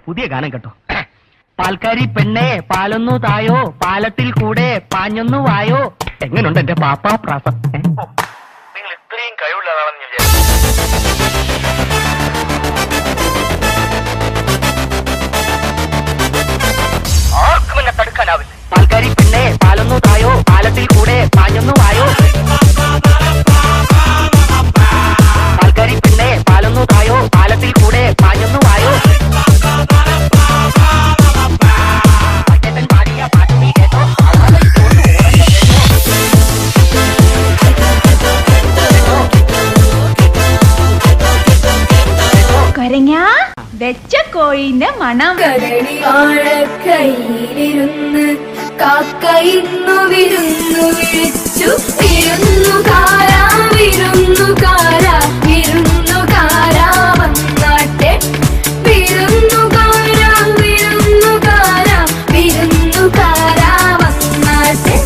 പുതിയ ഗാനം കേട്ടോ. പാൽക്കാരി പെണ്ണേ പാലൊന്നു തായോ, പാലത്തിൽ കൂടെ പാഞ്ഞൊന്നു വായോ. എങ്ങനുണ്ട് എന്റെ പാപ്പാ പ്രാസം? നിങ്ങൾ ഇത്രയും കഴിവുള്ളതാണെന്ന് ഞാൻ വിചാരിച്ചു. ആർക്കും എന്നെ തടുക്കാനാവില്ല. പാൽക്കാരി പെണ്ണേ പാലൊന്നു തായോ, പാലത്തിൽ കൂടെ പാഞ്ഞൊന്നു വായോ. പാൽക്കാരി പെണ്ണേ പാലൊന്നു തായോ, പാലത്തിൽ കൂടെ പാഞ്ഞൊന്നു വായോ. കരഞ്ഞാ വെച്ച കോഴിന്റെ മണം. കൈയിലിരുന്ന് കാക്കയിന്നു വിരുന്നു വിളിച്ചു. വിരുന്നുകാരാ വിരുന്നുകാരാ വിരുന്നുകാരാ വന്നാട്ടെ. വിരുന്നുകാരാ വിരുന്നുകാരാ വിരുന്നുകാരാ വന്നാട്ടെ.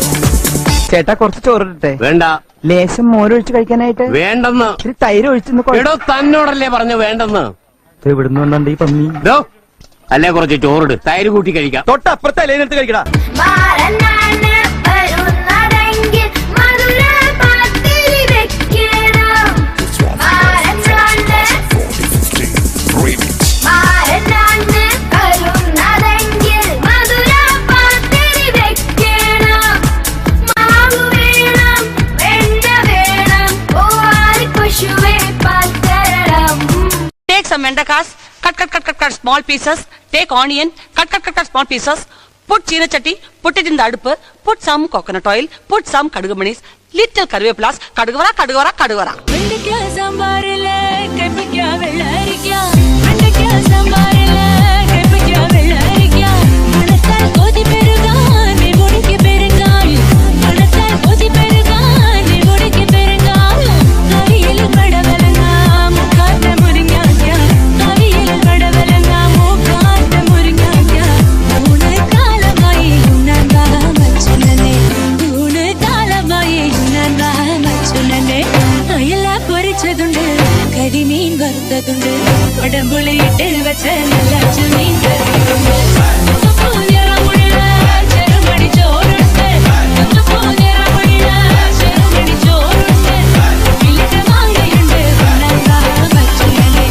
ചേട്ടാ കുറച്ച് ചോറിട്ടെ. വേണ്ട. ലേശം മോരൊഴിച്ച് കഴിക്കാനായിട്ട്. വേണ്ടെന്ന്. ഇത്തിരി തൈര് ഒഴിച്ചെന്ന്. എടോ തന്നോടല്ലേ പറഞ്ഞു വേണ്ടെന്ന്. ഇവിടുന്ന് വന്നുണ്ട് ഈ പന്നി. അല്ലേ കുറച്ച് ചോറിട്, തൈര് കൂട്ടി കഴിക്കാം. തൊട്ടപ്പുറത്തെ അല്ലേനെടുത്ത് കഴിക്കടാ. Some vendakas, cut small pieces. Take onion, cut small pieces. Put china chatti, put it in the adupu. Put some coconut oil, put some kadugumanis, little karvepulas, kadugavara. വെണ്ടയ്ക്ക സാമ്പാറിലെ കൈപ്പയ്ക്ക വെള്ളരിക്ക. വെണ്ടയ്ക്ക സാമ്പാറിലെ കൈപ്പയ്ക്ക വെള്ളരിക്ക. മണത്താൽ കൊതി പെരുകാൻ നീ മുടിക്ക് പെരുകാൻ. മണത്താൽ കൊതി പെരുകാൻ നീ മുടിക്ക് പെരുകാൻ. കവിയിൽ കടവലങ്ങ മുക്കാത്ത മുരിങ്ങാക്ക. കവിയിൽ കടവലങ്ങ മുക്കാത്ത മുരിങ്ങാക്ക. ഊണ് കാലമായി ഉണ്ണാൻ വാ മച്ചുനനെ. ഊണ് കാലമായി ഉണ്ണാൻ വാ മച്ചുനനെ. അയല പൊരിച്ചതുണ്ട്, കരിമീൻ വറുത്തതുണ്ട്, ഉടമ്പുളിയിട്ട് വെച്ച നല്ല ചുമീൻ കറിയുണ്ട്. ചെറുമണി ചോറുണ്ട്, ചെറുമണി ചോറുണ്ട്. വിളിച്ച മാങ്ങയുണ്ട് ഉണ്ണാൻ വാ മച്ചുനനെ.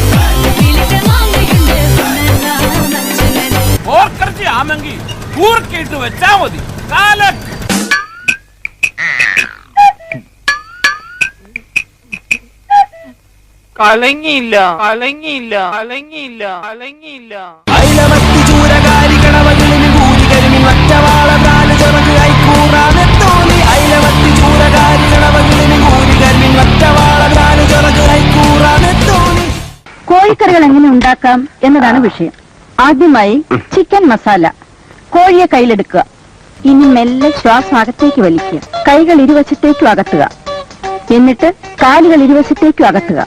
വിളിച്ച മാങ്ങയുണ്ട് ഉണ്ണാൻ വാ മച്ചുനനെ. ഓർക്കറച്ചി ആണെങ്കിൽ കൂർക്കിട്ട് വെച്ചാ മതി. കാലക്ക് കലങ്ങിയില്ല. അയിലമത്തി ചൂരകാരി കണവകളിന് കൂലി കരിമിൻ വറ്റവാള നാല് ചെറുക്ക് കൈക്കൂറാതെ തോന്നി. അയിലമത്തി ചൂരകാരി കണവകളിന് കൂലി കരിമിൻ വറ്റവാള നാല് ചെറുക്ക് കൈക്കൂറാതെ തോന്നി. കോഴിക്കറികൾ എങ്ങനെ ഉണ്ടാക്കാം എന്നതാണ് വിഷയം. ആദ്യമായി ചിക്കൻ മസാല. കോഴിയെ കയ്യിലെടുക്കുക. ഇനി മെല്ലെ ശ്വാസം അകത്തേക്ക് വലിക്കുക. കൈകൾ ഇരുവശത്തേക്കും അകത്തുക. എന്നിട്ട് കാലുകൾ ഇരുവശത്തേക്കും അകത്തുക.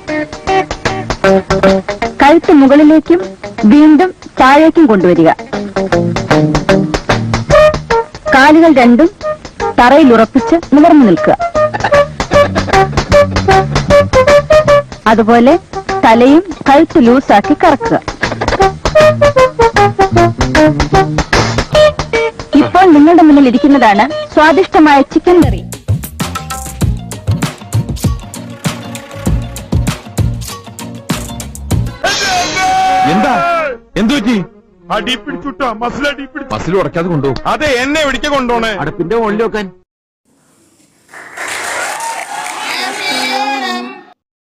കഴുത്ത് മുകളിലേക്കും വീണ്ടും താഴേക്കും കൊണ്ടുവരിക. കാലുകൾ രണ്ടും തറയിൽ ഉറപ്പിച്ച് നിവർന്നു നിൽക്കുക. അതുപോലെ തലയും കഴുത്ത് ലൂസാക്കി കറക്കുക. ഇപ്പോൾ നിങ്ങളുടെ മുന്നിൽ ഇരിക്കുന്നതാണ് സ്വാദിഷ്ടമായ ചിക്കൻ കറി. എന്താ എന്തു പറ്റി? അടി പിടിച്ചുട്ടോ, മസിൽ മസിൽ ഉറക്കാതെ കൊണ്ടുപോകും. അതെ, എന്നെ എവിടേക്ക് കൊണ്ടുപോണേ? അടുപ്പിന്റെ മുകളിൽ വെക്കാൻ.